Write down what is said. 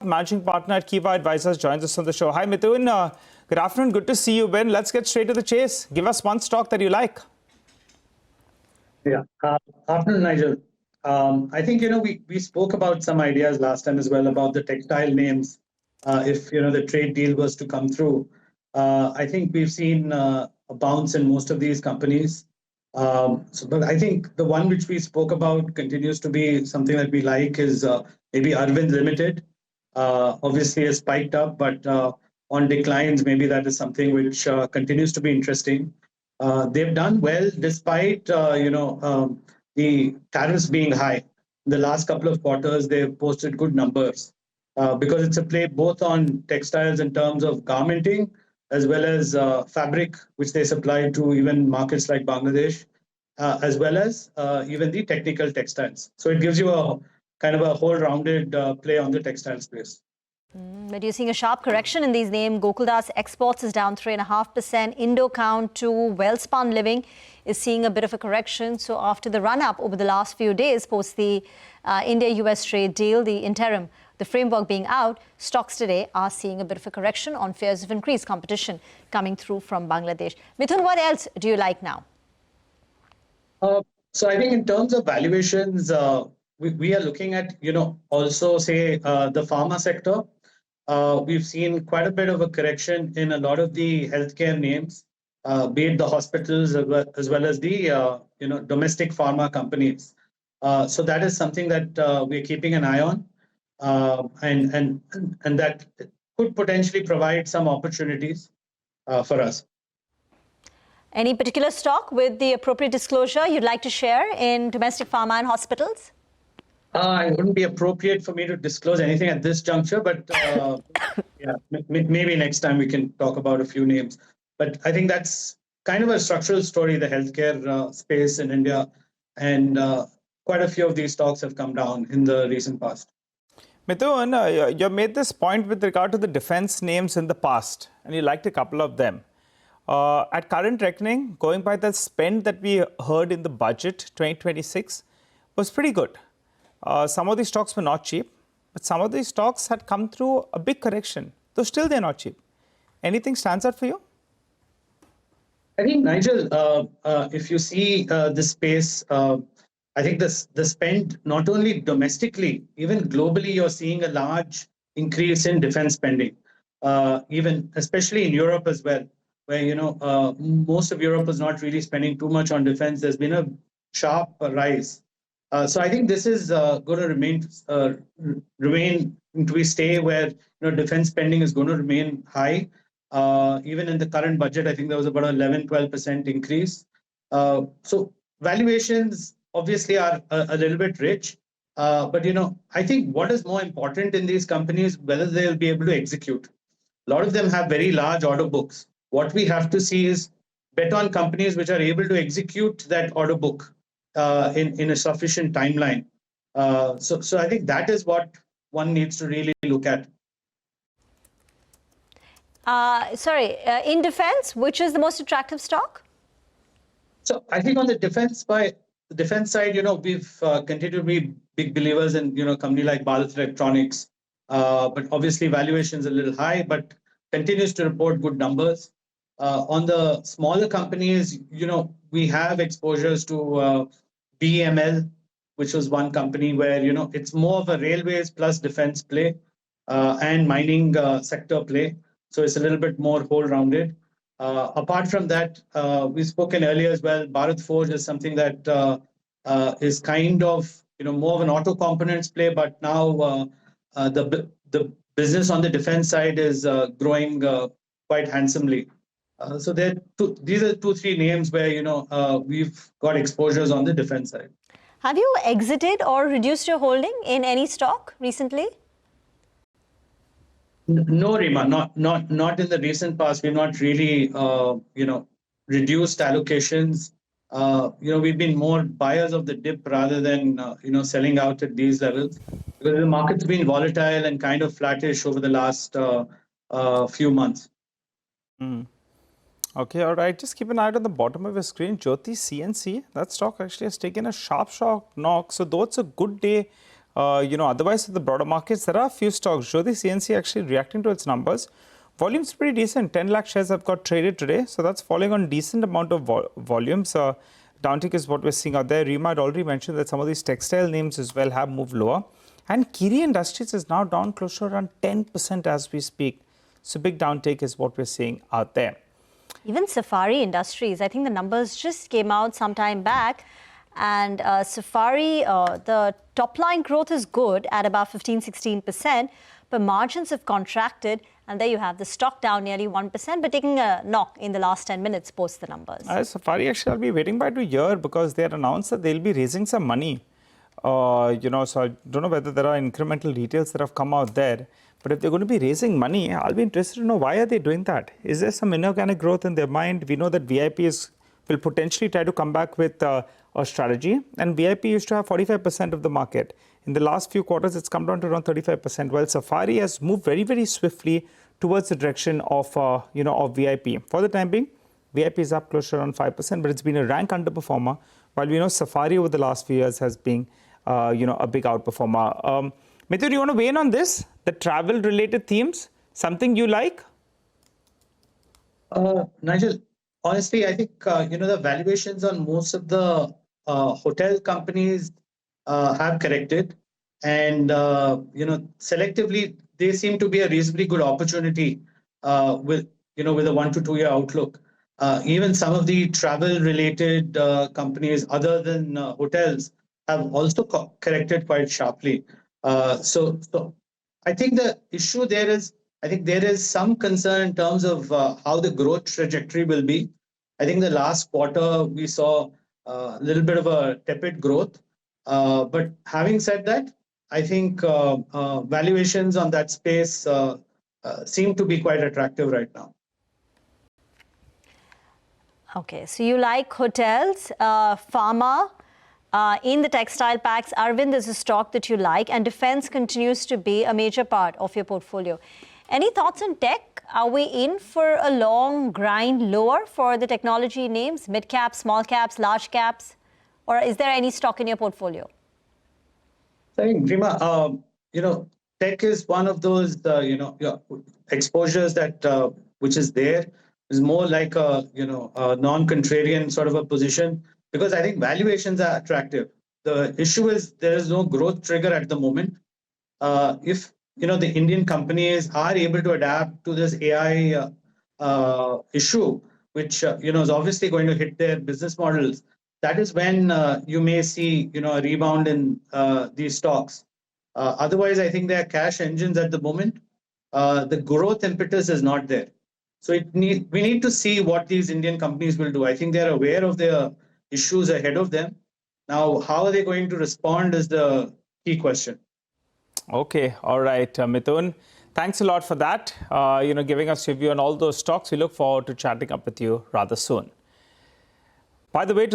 Managing partner at Kivah Advisors, joins us on the show. Hi, Mithun. Good afternoon. Good to see you, Ben. Let's get straight to the chase. Give us one stock that you like. Yeah. Afternoon, Nigel. I think, we spoke about some ideas last time as well about the textile names. If, the trade deal was to come through, I think we've seen a bounce in most of these companies. But I think the one which we spoke about continues to be something that we like is maybe Arvind Limited. Obviously has spiked up, but on declines, maybe that is something which continues to be interesting. They've done well despite the tariffs being high. In the last couple of quarters, they've posted good numbers because it's a play both on textiles in terms of garmenting as well as fabric, which they supply to even markets like Bangladesh, as well as even the technical textiles. So it gives you a kind of a whole-rounded play on the textile space. But you're seeing a sharp correction in these names. Gokuldas Exports is down 3.5%. Indocount to Wellspun Living is seeing a bit of a correction. So after the run-up over the last few days, post the India-US trade deal, the interim, the framework being out, stocks today are seeing a bit of a correction on fears of increased competition coming through from Bangladesh. Mithun, what else do you like now? So I think in terms of valuations, we are looking at, also say the pharma sector. We've seen quite a bit of a correction in a lot of the healthcare names, be it the hospitals as well as the domestic pharma companies. So that is something that we're keeping an eye on, and that could potentially provide some opportunities for us. Any particular stock with the appropriate disclosure you'd like to share in domestic pharma and hospitals? It wouldn't be appropriate for me to disclose anything at this juncture, but yeah, maybe next time we can talk about a few names. But I think that's kind of a structural story, the healthcare space in India, and quite a few of these stocks have come down in the recent past. Mithun, you made this point with regard to the defense names in the past, and you liked a couple of them. At current reckoning, going by the spend that we heard in the budget 2026 was pretty good. Some of these stocks were not cheap, but some of these stocks had come through a big correction, though still they're not cheap. Anything stands out for you? I think, Nigel, if you see this space, I think the spend, not only domestically, even globally, you're seeing a large increase in defense spending, even especially in Europe as well, where, most of Europe is not really spending too much on defense. There's been a sharp rise. So I think this is going to remain until we stay where defense spending is going to remain high. Even in the current budget, I think there was about 11-12% increase. So valuations obviously are a little bit rich, but I think what is more important in these companies, whether they'll be able to execute. A lot of them have very large order books. What we have to see is bet on companies which are able to execute that order book in a sufficient timeline. So I think that is what one needs to really look at. In defense, which is the most attractive stock? So I think on the defense side, we've continued to be big believers in a company like Bharat Electronics, but obviously valuations a little high, but continues to report good numbers. On the smaller companies, we have exposures to BEML, which was one company where, it's more of a railways plus defense play and mining sector play. So it's a little bit more whole-rounded. Apart from that, we've spoken earlier as well, Bharat Forge is something that is kind of, more of an auto components play, but now the business on the defense side is growing quite handsomely. So these are 2-3 names where, we've got exposures on the defense side. Have you exited or reduced your holding in any stock recently? No, Rima, not in the recent past. We've not really, reduced allocations. We've been more buyers of the dip rather than, selling out at these levels. Because the market's been volatile and kind of flattish over the last few months. Okay, all right. Just keep an eye on the bottom of your screen. Jyoti CNC, that stock actually has taken a sharp knock. So though it's a good day Otherwise, the broader markets, there are a few stocks. Jyoti, CNC actually reacting to its numbers. Volume's pretty decent. 10 lakh shares have got traded today. So that's falling on decent amount of volumes. Downtick is what we're seeing out there. Rima had already mentioned that some of these textile names as well have moved lower. And Kivah Industries is now down close to around 10% as we speak. So big downtake is what we're seeing out there. Even Safari Industries, I think the numbers just came out some time back. And Safari, the top line growth is good at about 15-16%, but margins have contracted. And there you have the stock down nearly 1%, but taking a knock in the last 10 minutes post the numbers. Safari actually, I'll be waiting by to hear because they had announced that they'll be raising some money. So I don't know whether there are incremental details that have come out there. But if they're going to be raising money, I'll be interested to know why are they doing that? Is there some inorganic growth in their mind? We know that VIP will potentially try to come back with a strategy. And VIP used to have 45% of the market. In the last few quarters, it's come down to around 35%. While Safari has moved very, very swiftly towards the direction of, of VIP. For the time being, VIP is up close to around 5%, but it's been a rank underperformer. While we know Safari over the last few years has been, a big outperformer. Mithun, do you want to weigh in on this? The travel-related themes, something you like? Nigel, honestly, I think, the valuations on most of the hotel companies have corrected. And, selectively, they seem to be a reasonably good opportunity with a 1 to 2 year outlook. Even some of the travel-related companies other than hotels have also corrected quite sharply. So I think the issue there is, I think there is some concern in terms of how the growth trajectory will be. I think the last quarter we saw a little bit of a tepid growth. But having said that, I think valuations on that space seem to be quite attractive right now. Okay, so you like hotels, pharma, in the textile packs. Arvind is a stock that you like, and defense continues to be a major part of your portfolio. Any thoughts on tech? Are we in for a long grind lower for the technology names, mid caps, small caps, large caps? Or is there any stock in your portfolio? I think, Rima, tech is one of those, exposures that which is there. Is more like a non-contrarian sort of a position because I think valuations are attractive. The issue is there is no growth trigger at the moment. If the Indian companies are able to adapt to this AI issue, which is obviously going to hit their business models, that is when you may see a rebound in these stocks. Otherwise, I think they are cash engines at the moment. The growth impetus is not there. So we need to see what these Indian companies will do. I think they're aware of the issues ahead of them. Now, how are they going to respond is the key question. Okay, all right, Mithun. Thanks a lot for that. Giving us your view on all those stocks. We look forward to chatting up with you rather soon. By the way,